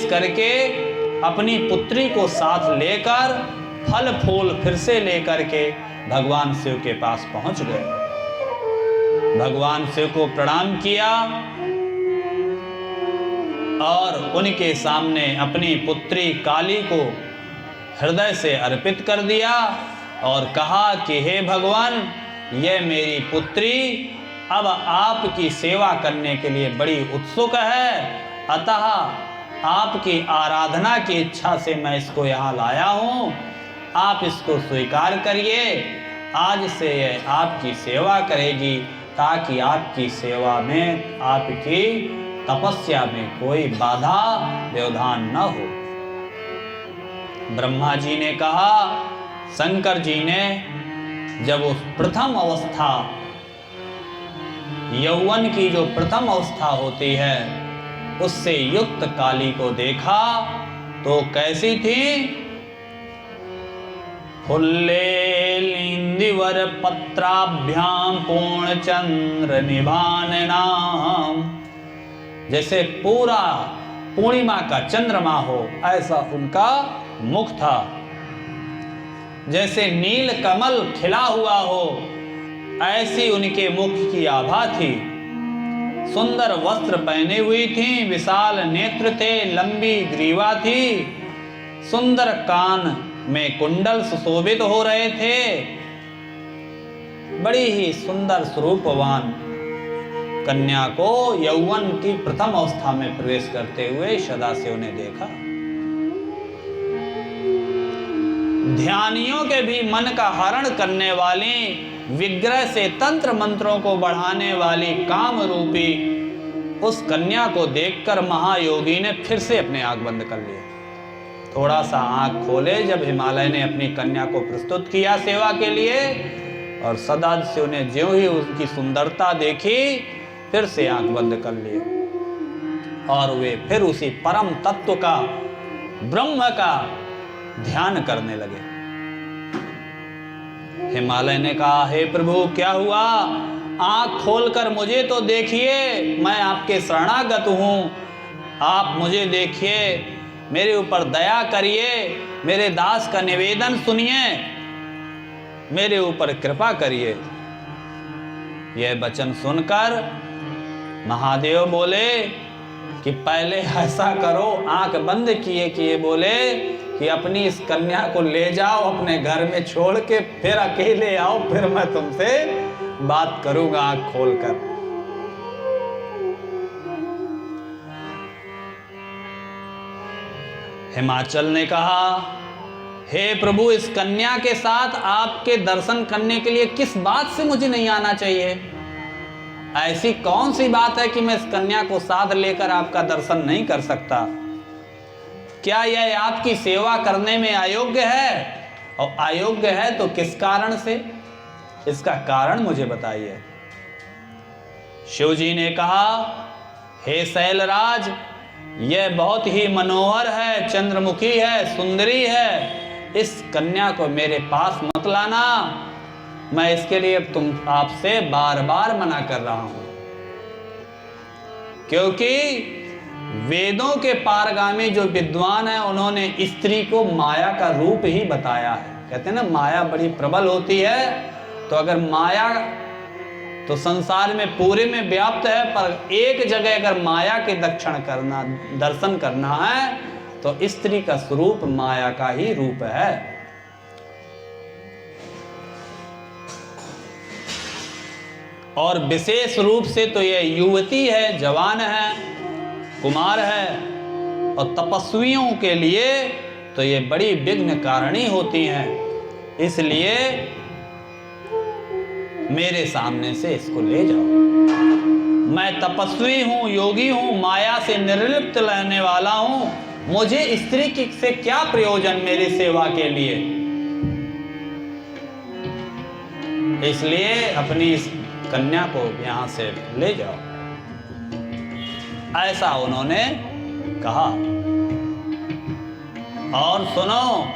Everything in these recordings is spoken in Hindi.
प्रवेश करके अपनी पुत्री को साथ लेकर फल फूल फिर से लेकर के भगवान शिव के पास पहुंच गए। भगवान शिव को प्रणाम किया और उनके सामने अपनी पुत्री काली को हृदय से अर्पित कर दिया और कहा कि हे भगवान, यह मेरी पुत्री अब आपकी सेवा करने के लिए बड़ी उत्सुक है, अतः आपकी आराधना की इच्छा से मैं इसको यहाँ लाया हूँ। आप इसको स्वीकार करिए। आज से यह आपकी सेवा करेगी ताकि आपकी सेवा में, आपकी तपस्या में कोई बाधा व्यवधान न हो। ब्रह्मा जी ने कहा, शंकर जी ने जब उस प्रथम अवस्था, यौवन की जो प्रथम अवस्था होती है, उससे युक्त काली को देखा तो कैसी थी? फुल्लेलिंदिवर पत्राभ्याम पूर्ण चंद्र निभाननाम, जैसे पूरा पूर्णिमा का चंद्रमा हो ऐसा उनका मुख था। जैसे नील कमल खिला हुआ हो ऐसी उनके मुख की आभा थी। सुंदर वस्त्र पहने हुई थी, विशाल नेत्र थे, लंबी ग्रीवा थी, सुंदर कान में कुंडल सुशोभित हो रहे थे। बड़ी ही सुंदर स्वरूपवान कन्या को यौवन की प्रथम अवस्था में प्रवेश करते हुए सदाशिव ने देखा। ध्यानियों के भी मन का हरण करने वाली, विग्रह से तंत्र मंत्रों को बढ़ाने वाली काम रूपी उस कन्या को देखकर महायोगी ने फिर से अपने आंख बंद कर लिए। थोड़ा सा आंख खोले जब हिमालय ने अपनी कन्या को प्रस्तुत किया सेवा के लिए, और सदाशिव ने ज्यों ही उसकी सुंदरता देखी फिर से आंख बंद कर लिए और वे फिर उसी परम तत्व का, ब्रह्म का ध्यान करने लगे। हिमालय ने कहा, हे प्रभु क्या हुआ? आंख खोलकर मुझे तो देखिए, मैं आपके शरणागत हूं, आप मुझे देखिए, मेरे ऊपर दया करिए, मेरे दास का निवेदन सुनिए, मेरे ऊपर कृपा करिए। यह वचन सुनकर महादेव बोले कि पहले ऐसा करो, आंख बंद किए किए बोले कि अपनी इस कन्या को ले जाओ अपने घर में छोड़ के, फिर अकेले आओ, फिर मैं तुमसे बात करूंगा आंख खोलकर। हिमाचल ने कहा, हे प्रभु, इस कन्या के साथ आपके दर्शन करने के लिए किस बात से मुझे नहीं आना चाहिए? ऐसी कौन सी बात है कि मैं इस कन्या को साथ लेकर आपका दर्शन नहीं कर सकता? क्या यह आपकी सेवा करने में अयोग्य है? और अयोग्य है तो किस कारण से? इसका कारण मुझे बताइए। शिव जी ने कहा, हे शैलराज, यह बहुत ही मनोहर है, चंद्रमुखी है, सुंदरी है, इस कन्या को मेरे पास मत लाना। मैं इसके लिए आपसे बार बार मना कर रहा हूं, क्योंकि वेदों के पारगामी जो विद्वान हैं उन्होंने स्त्री को माया का रूप ही बताया है। कहते हैं ना, माया बड़ी प्रबल होती है, तो अगर माया तो संसार में पूरे में व्याप्त है, पर एक जगह अगर माया के दर्शन करना है तो स्त्री का स्वरूप माया का ही रूप है। और विशेष रूप से तो यह युवती है, जवान है, कुमार है, और तपस्वियों के लिए तो ये बड़ी विघ्न कारिणी होती हैं। इसलिए मेरे सामने से इसको ले जाओ। मैं तपस्वी हूं, योगी हूं, माया से निर्लिप्त रहने वाला हूं, मुझे स्त्री से क्या प्रयोजन मेरी सेवा के लिए? इसलिए अपनी इस कन्या को यहां से ले जाओ, ऐसा उन्होंने कहा। और सुनो,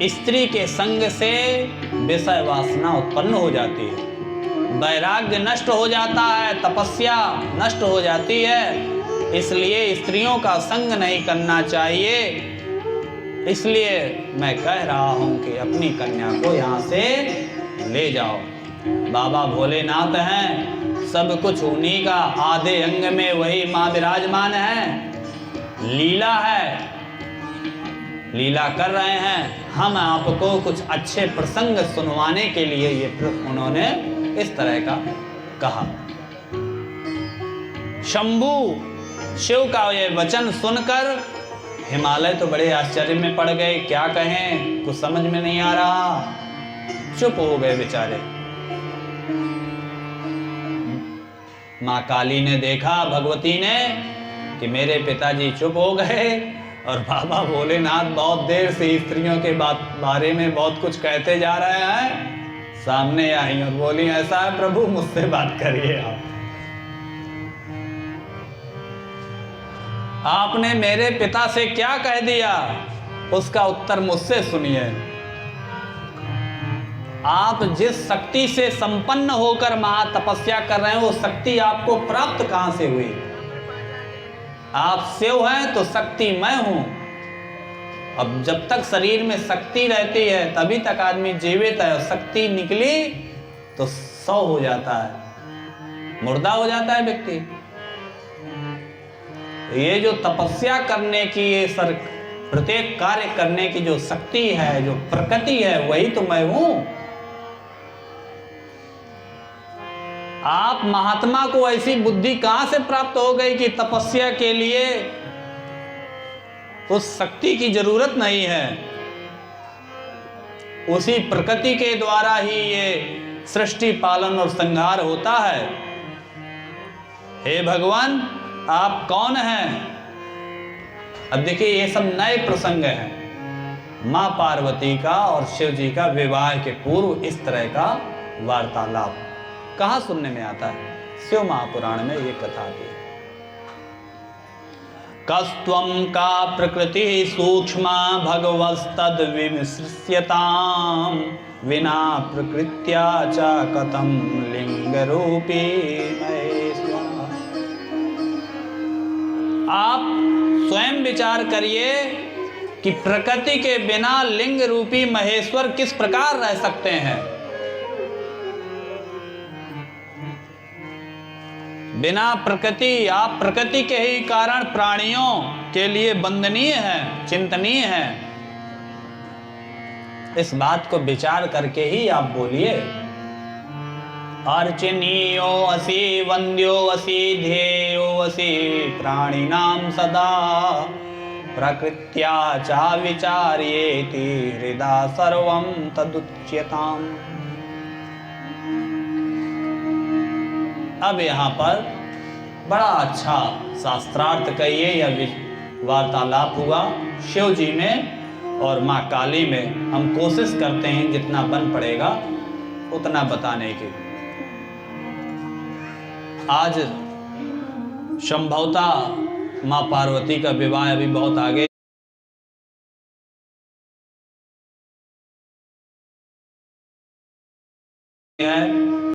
स्त्री के संग से विषय वासना उत्पन्न हो जाती है, वैराग्य नष्ट हो जाता है, तपस्या नष्ट हो जाती है, इसलिए स्त्रियों का संग नहीं करना चाहिए। इसलिए मैं कह रहा हूं कि अपनी कन्या को यहाँ से ले जाओ। बाबा भोलेनाथ हैं, सब कुछ उन्हीं का, आधे अंग में वही माँ विराजमान है, लीला है, लीला कर रहे हैं। हम आपको कुछ अच्छे प्रसंग सुनवाने के लिए ये उन्होंने इस तरह का कहा। शंभू शिव का ये वचन सुनकर हिमालय तो बड़े आश्चर्य में पड़ गए, क्या कहें, कुछ समझ में नहीं आ रहा, चुप हो गए बेचारे। माँ काली ने देखा, भगवती ने, कि मेरे पिताजी चुप हो गए और बाबा भोलेनाथ बहुत देर से स्त्रियों के बारे में बहुत कुछ कहते जा रहे हैं, सामने आई और बोली, ऐसा है प्रभु, मुझसे बात करिए आप। आपने मेरे पिता से क्या कह दिया, उसका उत्तर मुझसे सुनिए। आप जिस शक्ति से संपन्न होकर महातपस्या कर रहे हैं, वो शक्ति आपको प्राप्त कहां से हुई? आप शिव हैं तो शक्ति मैं हूं। अब जब तक शरीर में शक्ति रहती है तभी तक आदमी जीवित है, और शक्ति निकली तो 100 हो जाता है, मुर्दा हो जाता है व्यक्ति। ये जो तपस्या करने की, ये प्रत्येक कार्य करने की जो शक्ति है, जो प्रकृति है, वही तो मैं हूं। आप महात्मा को ऐसी बुद्धि कहां से प्राप्त हो गई कि तपस्या के लिए उस शक्ति की जरूरत नहीं है, उसी प्रकृति के द्वारा ही ये सृष्टि पालन और संहार होता है। हे भगवान, आप कौन हैं? अब देखिए, ये सब नए प्रसंग हैं। मां पार्वती का और शिव जी का विवाह के पूर्व इस तरह का वार्तालाप कहाँ सुनने में आता है? शिव महापुराण में ये कथा आती है। कस्त्वं का प्रकृति सूक्ष्मा भगवस्तद विमृश्यताम् विना प्रकृत्या च कथं लिंग रूपी महेश्वर। आप स्वयं विचार करिए कि प्रकृति के बिना लिंग रूपी महेश्वर किस प्रकार रह सकते हैं। बिना प्रकृति, आप प्रकृति के ही कारण प्राणियों के लिए वंदनीय हैं, चिंतनीय हैं। इस बात को विचार करके ही आप बोलिए। अर्चनीयो असि वंद्यो असि ध्येयो असि प्राणिनां सदा प्रकृत्या चा विचार्येति हृदा सर्वं तदुच्यताम्। अब यहाँ पर बड़ा अच्छा शास्त्रार्थ कहिए या वार्तालाप हुआ शिव जी में और माँ काली में। हम कोशिश करते हैं जितना बन पड़ेगा उतना बताने की। आज संभवतः माँ पार्वती का विवाह अभी बहुत आगे है।